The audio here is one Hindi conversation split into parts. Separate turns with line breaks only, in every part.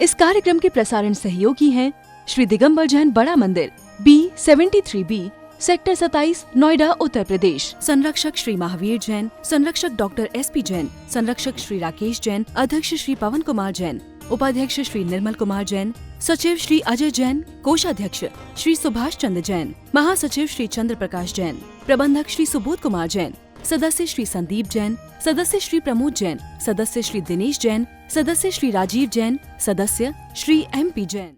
इस कार्यक्रम के प्रसारण सहयोगी हैं श्री दिगंबर जैन बड़ा मंदिर, B73B, सेक्टर 27, नोएडा, उत्तर प्रदेश। संरक्षक श्री महावीर जैन, संरक्षक डॉक्टर SP जैन, संरक्षक श्री राकेश जैन, अध्यक्ष श्री पवन कुमार जैन, उपाध्यक्ष श्री निर्मल कुमार जैन, सचिव श्री अजय जैन, कोषाध्यक्ष श्री सुभाष चंद्र जैन, महासचिव श्री चंद्र प्रकाश जैन, प्रबंधक श्री सुबोध कुमार जैन, सदस्य श्री संदीप जैन, सदस्य श्री प्रमोद जैन, सदस्य श्री दिनेश जैन, सदस्य श्री राजीव जैन, सदस्य श्री MP जैन।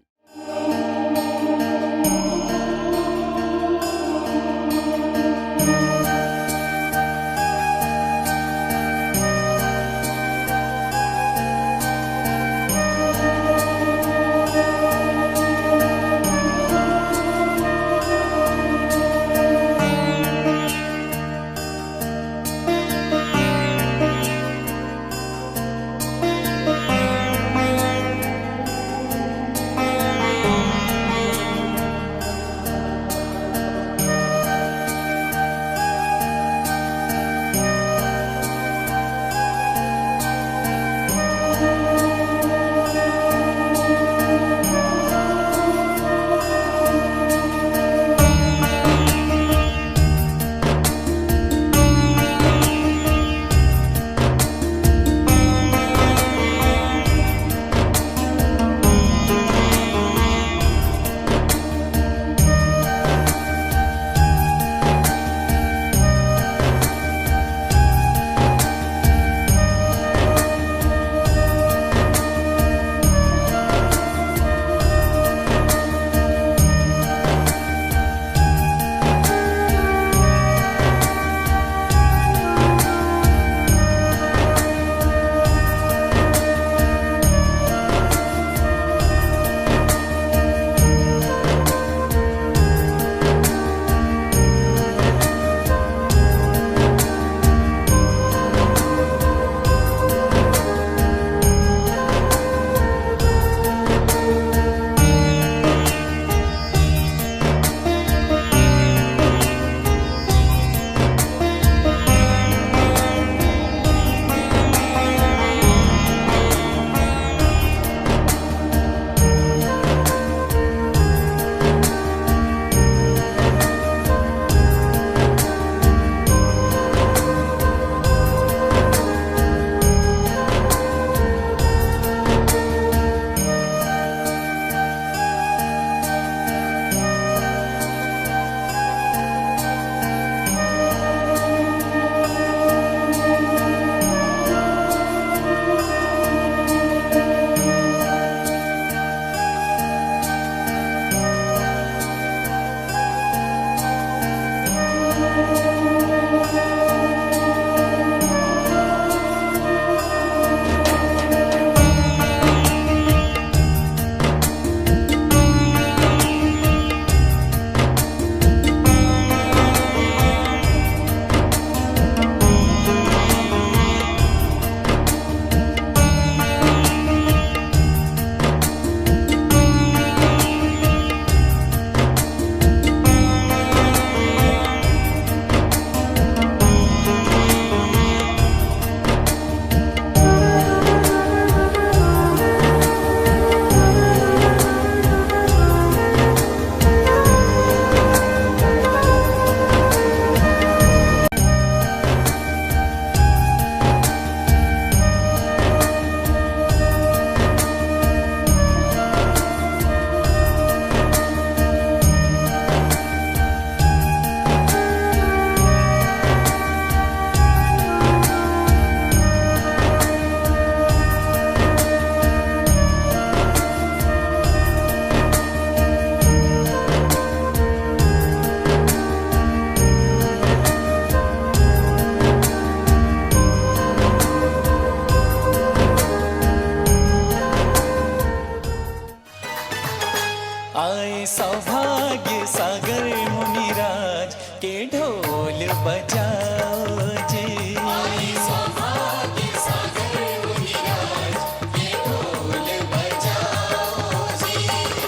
आए सौभाग्य सागर मुनिराज के ढोल बजाओ जी।
आए सौभाग्य सागर मुनिराज के ढोल बजाओ जी।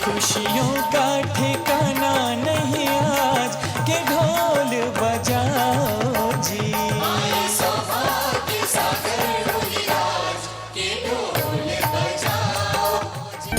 खुशियों का ठिकाना नहीं आज के ढोल बजाओ जी।
आए सौभाग्य सागर मुनिराज के ढोल बजाओ जी।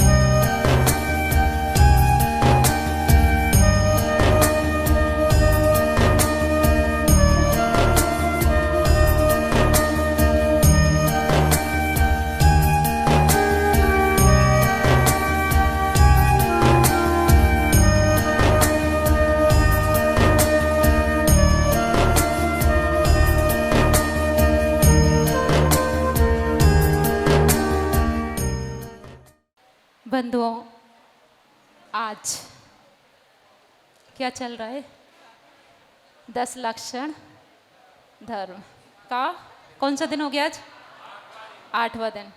आज क्या चल रहा है? 10 लक्षण धर्म का कौन सा दिन हो गया आज? 8वां दिन।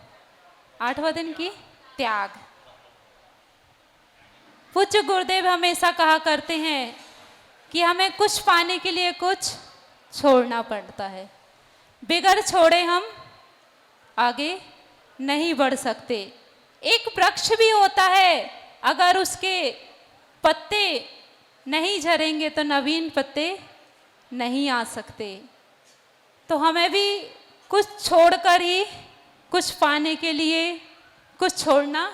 8वां दिन की त्याग। पूज्य गुरुदेव हमेशा कहा करते हैं कि हमें कुछ पाने के लिए कुछ छोड़ना पड़ता है। बिगर छोड़े हम आगे नहीं बढ़ सकते। एक वृक्ष भी होता है, अगर उसके पत्ते नहीं झरेंगे तो नवीन पत्ते नहीं आ सकते। तो हमें भी कुछ छोड़कर ही कुछ पाने के लिए कुछ छोड़ना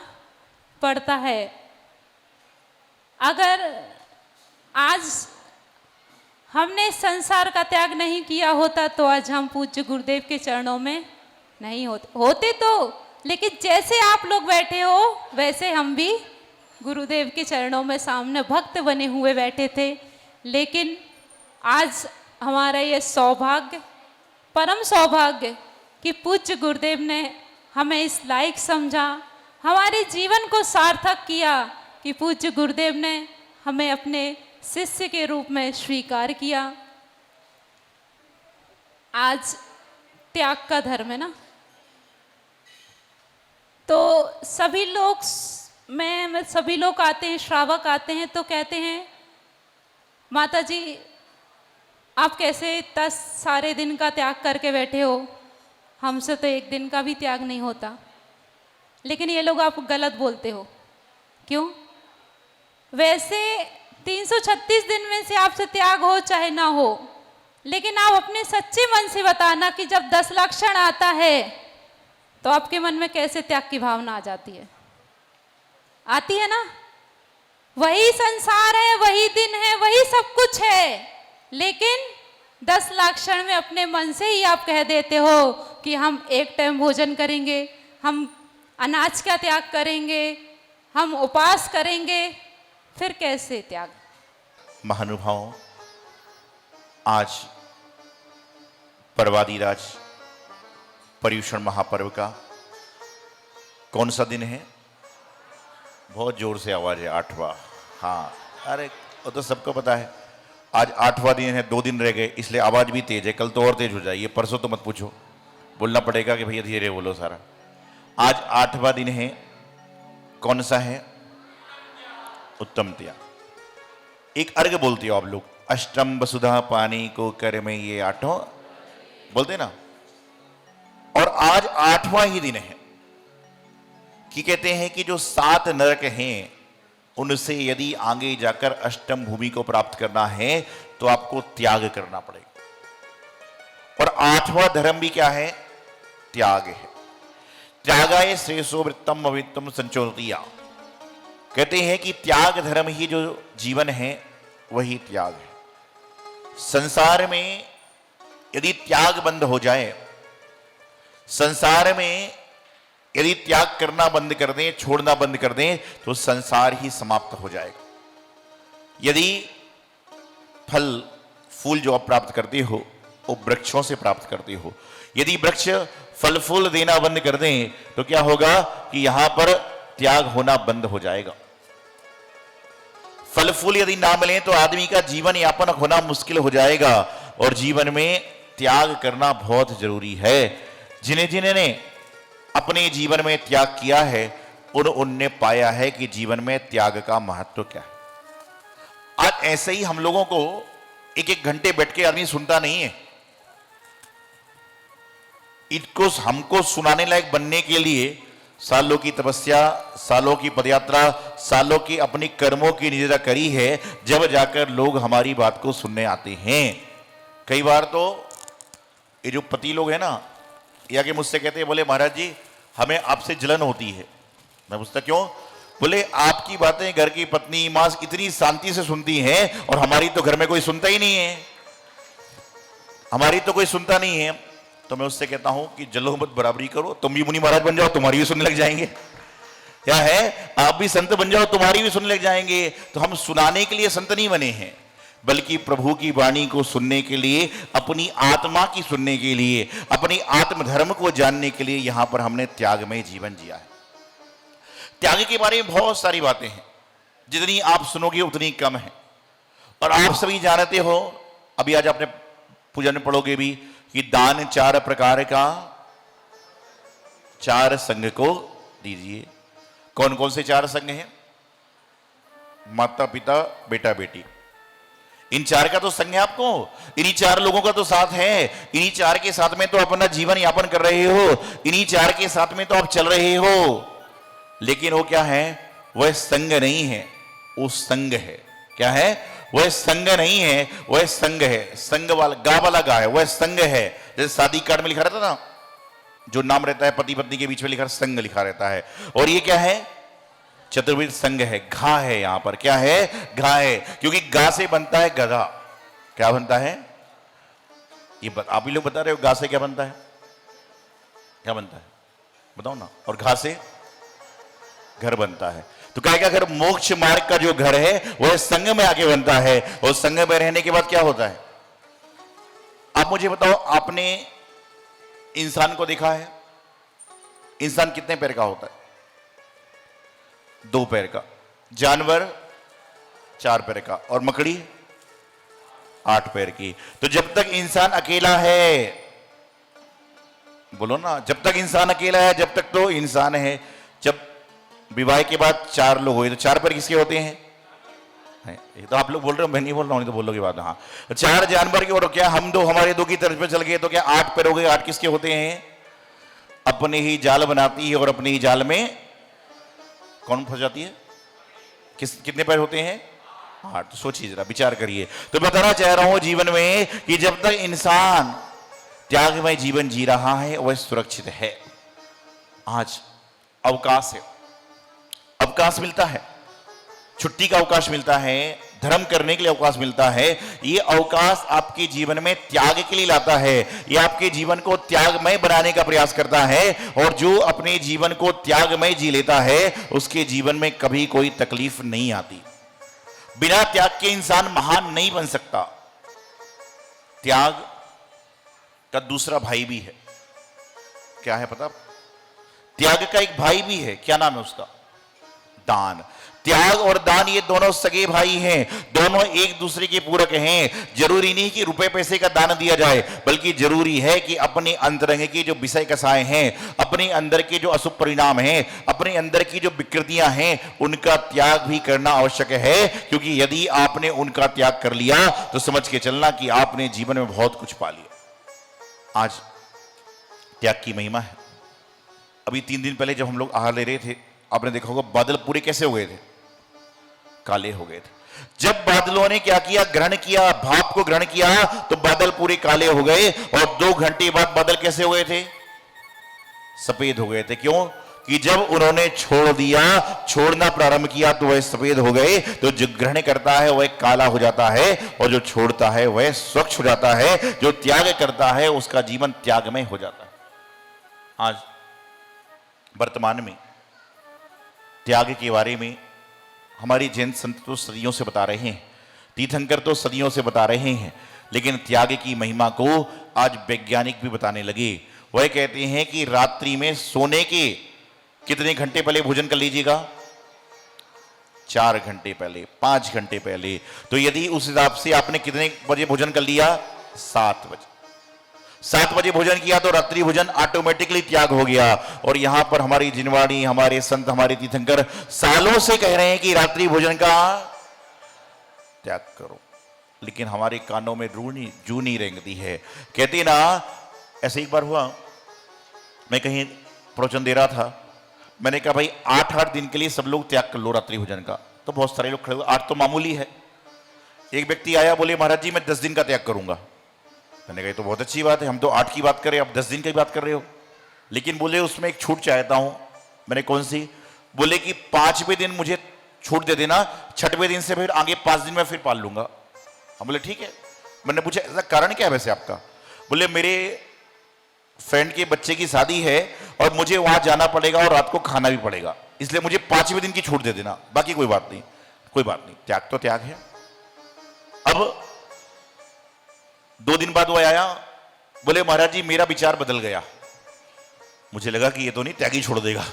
पड़ता है। अगर आज हमने संसार का त्याग नहीं किया होता तो आज हम पूज्य गुरुदेव के चरणों में नहीं होते तो, लेकिन जैसे आप लोग बैठे हो वैसे हम भी गुरुदेव के चरणों में सामने भक्त बने हुए बैठे थे। लेकिन आज हमारा ये सौभाग्य, परम सौभाग्य कि पूज्य गुरुदेव ने हमें इस लायक समझा, हमारे जीवन को सार्थक किया कि पूज्य गुरुदेव ने हमें अपने शिष्य के रूप में स्वीकार किया। आज त्याग का धर्म है ना, तो सभी लोग सभी लोग आते हैं, श्रावक आते हैं तो कहते हैं माता जी आप कैसे 10 सारे दिन का त्याग करके बैठे हो, हमसे तो एक दिन का भी त्याग नहीं होता। लेकिन ये लोग आप गलत बोलते हो। क्यों? वैसे 336 दिन में से आपसे त्याग हो चाहे ना हो, लेकिन आप अपने सच्चे मन से बताना कि जब 10 लक्षण आता है तो आपके मन में कैसे त्याग की भावना आ जाती है? आती है ना? वही संसार है, वही दिन है, वही सब कुछ है, लेकिन 10 लक्षण में अपने मन से ही आप कह देते हो कि हम एक टाइम भोजन करेंगे, हम अनाज का त्याग करेंगे, हम उपवास करेंगे, फिर कैसे त्याग?
महानुभावों, आज पर्वादिराज पर्युषण महापर्व का कौन सा दिन है? बहुत जोर से आवाज है। 8वां। हाँ, अरे वो तो सबको पता है। आज 8वां दिन है, 2 दिन रह गए, इसलिए आवाज भी तेज है। कल तो और तेज हो जाएगी, परसों तो मत पूछो, बोलना पड़ेगा कि भैया धीरे बोलो सारा। आज 8वां दिन है। कौन सा है? उत्तम त्याग। एक अर्घ बोलते हो आप लोग, अष्टम वसुधा पानी को कर में ये 8 बोलते ना। और आज 8वां ही दिन है कि कहते हैं कि जो 7 नरक हैं उनसे यदि आगे जाकर अष्टम भूमि को प्राप्त करना है तो आपको त्याग करना पड़ेगा। और 8वां धर्म भी क्या है? त्याग है। त्यागाय श्रेषो वृत्तम अवित्तम संचोतिया। कहते हैं कि त्याग धर्म ही जो जीवन है वही त्याग है। संसार में यदि त्याग बंद हो जाए, संसार में यदि त्याग करना बंद कर दें, छोड़ना बंद कर दें, तो संसार ही समाप्त हो जाएगा। यदि फल फूल जो आप प्राप्त करते हो वो वृक्षों से प्राप्त करते हो, यदि वृक्ष फल फूल देना बंद कर दें तो क्या होगा कि यहां पर त्याग होना बंद हो जाएगा। फल फूल यदि ना मिले तो आदमी का जीवन यापन होना मुश्किल हो जाएगा। और जीवन में त्याग करना बहुत जरूरी है। जिन्हें जिन्होंने अपने जीवन में त्याग किया है उनने पाया है कि जीवन में त्याग का महत्व क्या है। आज ऐसे ही हम लोगों को 1-1 घंटे बैठ के आदमी सुनता नहीं है। इनको हमको सुनाने लायक बनने के लिए सालों की तपस्या, सालों की पदयात्रा, सालों की अपनी कर्मों की निजरा करी है, जब जाकर लोग हमारी बात को सुनने आते हैं। कई बार तो ये जो पति लोग हैं ना, या कि मुझसे कहते हैं, बोले महाराज जी हमें आपसे जलन होती है। मैं पूछता क्यों? बोले आपकी बातें घर की पत्नी मां इतनी शांति से सुनती हैं और हमारी तो घर में कोई सुनता ही नहीं है, हमारी तो कोई सुनता नहीं है। तो मैं उससे कहता हूं कि जलो मत बराबरी करो, तुम भी मुनि महाराज बन जाओ, तुम्हारी भी सुनने लग जाएंगे। क्या है, आप भी संत बन जाओ, तुम्हारी भी सुनने लग जाएंगे। तो हम सुनाने के लिए संत नहीं बने हैं, बल्कि प्रभु की वाणी को सुनने के लिए, अपनी आत्मा की सुनने के लिए, अपनी आत्मधर्म को जानने के लिए यहां पर हमने त्यागमय जीवन जिया है। त्याग के बारे में बहुत सारी बातें हैं। जितनी आप सुनोगे उतनी कम है। और आप सभी जानते हो, अभी आज आपने पूजा में पढ़ोगे भी कि दान 4 प्रकार का, 4 संघ को दीजिए। कौन कौन से 4 संघ हैं? माता पिता बेटा बेटी, इन 4 का तो संग है आपको, इन्हीं 4 लोगों का तो साथ है, इन्हीं 4 के साथ में तो अपना जीवन यापन कर रहे हो, इन्हीं 4 के साथ में तो आप चल रहे हो। लेकिन वो क्या है? वह संग नहीं है, वो संग है। क्या है? वह संग नहीं है, वह संग है। संग वाला गा वाला गा है, वह संग है। जैसे शादी कार्ड में लिखा रहता ना, जो नाम रहता है पति पत्नी के बीच में लिखा संग लिखा रहता है। और ये क्या है? चतुर्विध संघ है। घा है यहां पर। क्या है? घा है, क्योंकि गा से बनता है गधा। क्या बनता है? ये आप ही लोग बता रहे हो, गा से क्या बनता है? क्या बनता है बताओ ना। और घा से घर बनता है। तो क्या क्या घर? मोक्ष मार्ग का जो घर है वह संघ में आके बनता है। और संघ में रहने के बाद क्या होता है? आप मुझे बताओ, आपने इंसान को देखा है? इंसान कितने पैर का होता है? 2 पैर का। जानवर 4 पैर का। और मकड़ी 8 पैर की। तो जब तक इंसान अकेला है, बोलो ना, जब तक इंसान अकेला है जब तक तो इंसान है। जब विवाह के बाद 4 लोग हुए तो 4 पैर किसके होते हैं? ये तो आप लोग बोल रहे हो, मैं नहीं बोल रहा हूं, नहीं तो बोलोगे बात। हाँ, 4 जानवर के। और क्या हम दो हमारे 2 की तरफ पे चल गए तो क्या 8 पैर हो गए? 8 किसके होते हैं? अपने ही जाल बनाती है और अपने ही जाल में कौन फंस जाती है? कितने पैर होते हैं? 8। तो सोचिए जरा, विचार करिए। तो बताना चाह रहा हूं जीवन में कि जब तक इंसान त्यागमय जीवन जी रहा है वह सुरक्षित है। आज अवकाश है, अवकाश मिलता है, छुट्टी का अवकाश मिलता है, धर्म करने के लिए अवकाश मिलता है। ये अवकाश आपके जीवन में त्याग के लिए लाता है। ये आपके जीवन को त्यागमय बनाने का प्रयास करता है। और जो अपने जीवन को त्यागमय जी लेता है उसके जीवन में कभी कोई तकलीफ नहीं आती। बिना त्याग के इंसान महान नहीं बन सकता। त्याग का दूसरा भाई भी है। क्या है पता? त्याग का एक भाई भी है। क्या नाम है उसका? दान। त्याग और दान ये दोनों सगे भाई हैं, दोनों एक दूसरे के पूरक हैं। जरूरी नहीं कि रुपए पैसे का दान दिया जाए, बल्कि जरूरी है कि अपने अंतरंग की जो विषय कसाएं हैं, अपने अंदर के जो अशुभ परिणाम हैं, अपने अंदर की जो विकृतियां हैं, उनका त्याग भी करना आवश्यक है। क्योंकि यदि आपने उनका त्याग कर लिया तो समझ के चलना कि आपने जीवन में बहुत कुछ पा लिया। आज त्याग की महिमा है। अभी 3 दिन पहले जब हम लोग आहार ले रहे थे, आपने देखा होगा बादल पूरे कैसे हो गए थे? काले हो गए थे। जब बादलों ने क्या किया? ग्रहण किया, भाप को ग्रहण किया, तो बादल पूरे काले हो गए। और 2 घंटे बाद बादल कैसे हो गए थे? सफेद हो गए थे। क्यों? कि जब उन्होंने छोड़ दिया, छोड़ना प्रारंभ किया तो वह सफेद हो गए। तो जो ग्रहण करता है वह काला हो जाता है, और जो छोड़ता है वह स्वच्छ हो जाता है। जो त्याग करता है उसका जीवन त्यागमय हो जाता है। आज वर्तमान में त्याग के बारे में हमारी जैन संत तो सदियों से बता रहे हैं, तीर्थंकर तो सदियों से बता रहे हैं, लेकिन त्याग की महिमा को आज वैज्ञानिक भी बताने लगे। वह कहते हैं कि रात्रि में सोने के कितने घंटे पहले भोजन कर लीजिएगा? 4 घंटे पहले, 5 घंटे पहले। तो यदि उस हिसाब से आपने कितने बजे भोजन कर लिया? 7 बजे। 7 बजे भोजन किया तो रात्रि भोजन ऑटोमेटिकली त्याग हो गया। और यहां पर हमारी जिनवाणी, हमारे संत, हमारे तीर्थंकर सालों से कह रहे हैं कि रात्रि भोजन का त्याग करो, लेकिन हमारे कानों में जू नहीं रेंगती है। कहते ना, ऐसे एक बार हुआ, मैं कहीं प्रवचन दे रहा था, मैंने कहा भाई 8-8 दिन के लिए सब लोग त्याग कर लो रात्रि भोजन का। तो बहुत सारे लोग खड़े हुए, 8 तो मामूली है। एक व्यक्ति आया, बोले महाराज जी मैं 10 दिन का त्याग करूंगा। मैंने कहा तो बहुत अच्छी बात है, हम तो 8 की बात कर रहे हैं, आप 10 दिन की बात कर रहे हो। लेकिन बोले उसमें एक छूट चाहता हूं। मैंने कौन सी? बोले कि 5वें दिन मुझे छूट दे देना, 6वें दिन से फिर आगे 5 दिन में फिर पाल लूंगा। हम बोले ठीक है। मैंने पूछा ऐसा कारण क्या है वैसे आपका? बोले मेरे फ्रेंड के बच्चे की शादी है और मुझे वहां जाना पड़ेगा और रात को खाना भी पड़ेगा, इसलिए मुझे 5वें दिन की छूट दे देना, बाकी कोई बात नहीं। कोई बात नहीं, त्याग तो त्याग है। अब 2 दिन बाद वो आया, बोले महाराज जी मेरा विचार बदल गया। मुझे लगा कि ये तो नहीं त्यागी छोड़ देगा।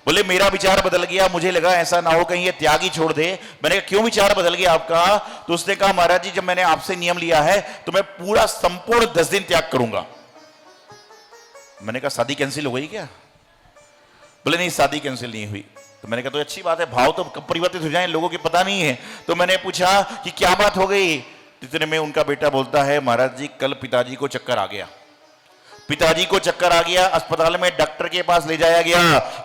बोले मेरा विचार बदल गया, मुझे लगा ऐसा ना हो कहीं ये त्याग ही छोड़ दे। मैंने कहा क्यों विचार बदल गया आपका? तो उसने कहा महाराज जी जब मैंने आपसे नियम लिया है तो मैं पूरा संपूर्ण 10 दिन त्याग करूंगा। मैंने कहा शादी कैंसिल हो गई क्या? बोले नहीं शादी कैंसिल नहीं हुई। तो मैंने कहा तो अच्छी बात है, भाव तो कब परिवर्तित हो जाए लोगों की पता नहीं है। तो मैंने पूछा कि क्या बात हो गई? इतने में उनका बेटा बोलता है महाराज जी कल पिताजी को चक्कर आ गया, पिताजी को चक्कर आ गया, अस्पताल में डॉक्टर के पास ले जाया गया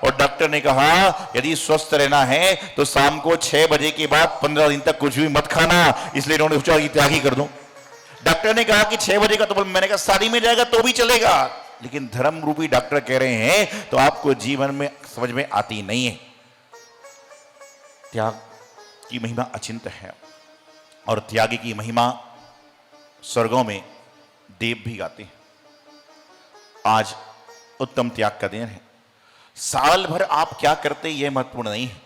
और डॉक्टर ने कहा यदि स्वस्थ रहना है तो शाम को 6 बजे के बाद 15 दिन तक कुछ भी मत खाना। इसलिए उन्होंने सोचा कि त्याग ही कर दूं। डॉक्टर ने कहा कि 6 बजे का, तो मैंने कहा शादी में जाएगा तो भी चलेगा, लेकिन धर्म रूपी डॉक्टर कह रहे हैं तो आपको जीवन में समझ में आती नहीं है। त्याग की महिमा अचिंत्य है और त्यागी की महिमा स्वर्गों में देव भी गाते हैं। आज उत्तम त्याग का दिन है। साल भर आप क्या करते यह महत्वपूर्ण नहीं है,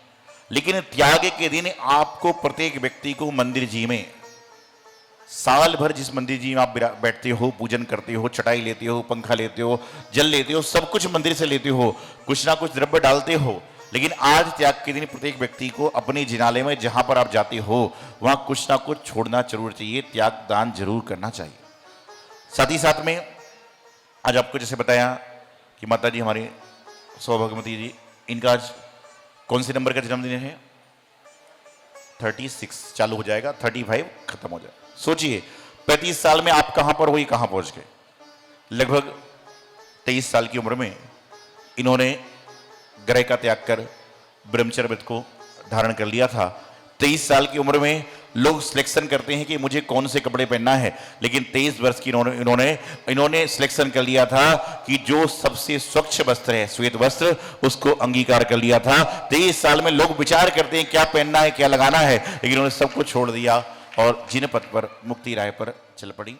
लेकिन त्याग के दिन आपको प्रत्येक व्यक्ति को मंदिर जी में, साल भर जिस मंदिर जी में आप बैठते हो, पूजन करते हो, चटाई लेते हो, पंखा लेते हो, जल लेते हो, सब कुछ मंदिर से लेते हो, कुछ ना कुछ द्रव्य डालते हो, लेकिन आज त्याग के दिन प्रत्येक व्यक्ति को अपने जिनालय में जहां पर आप जाते हो वहां कुछ ना कुछ छोड़ना जरूर चाहिए, त्याग दान जरूर करना चाहिए। साथ ही साथ में आज आपको जैसे बताया कि माता जी हमारी सौभाग्यवती जी, इनका आज कौन से नंबर का जन्मदिन है? 36 चालू हो जाएगा, 35 खत्म हो जाएगा। सोचिए 35 साल में आप कहां पर हुई, कहां पहुंच गए। लगभग 23 साल की उम्र में इन्होंने ग्रह का त्याग कर ब्रह्मचर्य व्रत को धारण कर लिया था। 23 साल की उम्र में लोग सिलेक्शन करते हैं कि मुझे कौन से कपड़े पहनना है, लेकिन 23 वर्ष की इन्होंने सिलेक्शन कर लिया था कि जो सबसे स्वच्छ वस्त्र है, श्वेत वस्त्र, उसको अंगीकार कर लिया था। 23 साल में लोग विचार करते हैं क्या पहनना है, क्या लगाना है, लेकिन उन्होंने सब कुछ छोड़ दिया और जिन पथ पर मुक्ति राह पर चल पड़ी।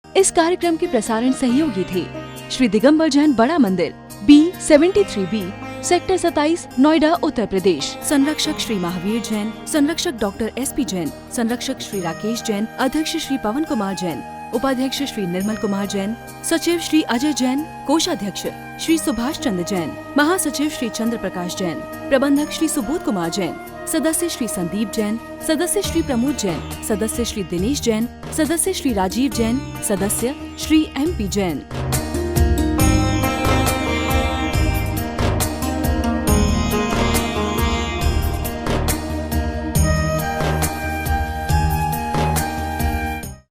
इस कार्यक्रम के प्रसारण सहयोगी थे श्री दिगंबर जैन बड़ा मंदिर, B73B, सेक्टर 27, नोएडा, उत्तर प्रदेश। संरक्षक श्री महावीर जैन, संरक्षक डॉक्टर SP जैन, संरक्षक श्री राकेश जैन, अध्यक्ष श्री पवन कुमार जैन, उपाध्यक्ष श्री निर्मल कुमार जैन, सचिव श्री अजय जैन, कोषाध्यक्ष श्री सुभाष चंद्र जैन, महासचिव श्री चंद्र प्रकाश जैन, प्रबंधक श्री सुबोध कुमार जैन, सदस्य श्री संदीप जैन, सदस्य श्री प्रमोद जैन, सदस्य श्री दिनेश जैन, सदस्य श्री राजीव जैन, सदस्य श्री MP जैन।